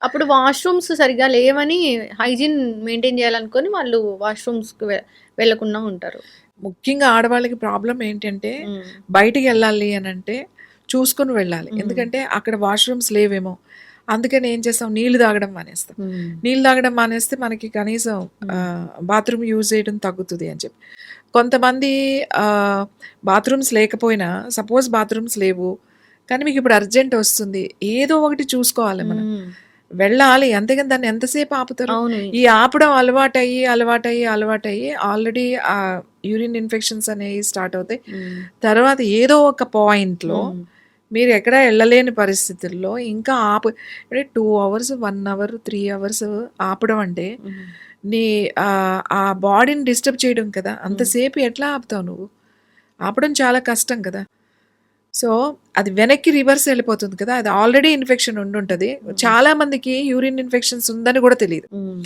అప్పుడు వాష్‌రూమ్స్ సరిగ్గా లేవని హైజీన్ మెయింటైన్ చేయాలనుకోని వాళ్ళు వాష్‌రూమ్స్‌కి వెళ్ళకుండా ఉంటారు. ముఖ్యంగా ఆడవాళ్ళకి ప్రాబ్లమ్ ఏంటంటే, హ్మ్. బయటికెళ్ళాలి అనంటే చూసుకొని వెళ్ళాలి. హ్మ్. ఎందుకంటే అక్కడ వాష్‌రూమ్స్ లేవేమో! అందుకని ఏం చేస్తాం, నీళ్లు తాగడం మానేస్తాం. హ్మ్. నీళ్ళు తాగడం మానేస్తే మనకి కనీసం హ్మ్. బాత్రూమ్ యూజ్ చేయడం తగ్గుతది అని చెప్పి. కొంతమంది ఆహ్, బాత్రూమ్స్ లేకపోయినా సపోజ్ బాత్రూమ్స్ లేవు. కానీ మీకిప్పుడు అర్జెంట్ ఒస్తుంది. ఏదో ఒకటి చూసుకోవాలి మనం. హ్మ్. వెళ్ళాలి. అంతేగాని దాన్ని ఎంతసేపు ఆపుతారు? అవును. ఈ ఆపడం అలవాటయ్యి ఆల్రెడీ యూరిన్ ఇన్ఫెక్షన్స్ అనేవి స్టార్ట్ అవుతాయి. హ్మ్. తర్వాత ఏదో ఒక పాయింట్‌లో హ్మ్. మీరు ఎక్కడ ఎళ్ళలేని పరిస్థితుల్లో ఇంకా అంటే 2 అవర్స్, 1 అవర్, 3 అవర్స్ ఆపడం అంటే హ్మ్. నీ ఆ బాడీని డిస్టర్బ్ చేయడం కదా! హ్మ్. అంతసేపు ఎట్లా ఆపుతావు నువ్వు? ఆపడం చాలా కష్టం కదా! సో, అది వెనక్కి రివర్స్ ఎళ్ళిపోతుంది కదా! అది ఆల్రెడీ ఇన్ఫెక్షన్ ఉండుంటది. హ్మ్. చాలా మందికి యూరిన్ ఇన్ఫెక్షన్స్ ఉందని గూడా తెలీదు. హ్మ్.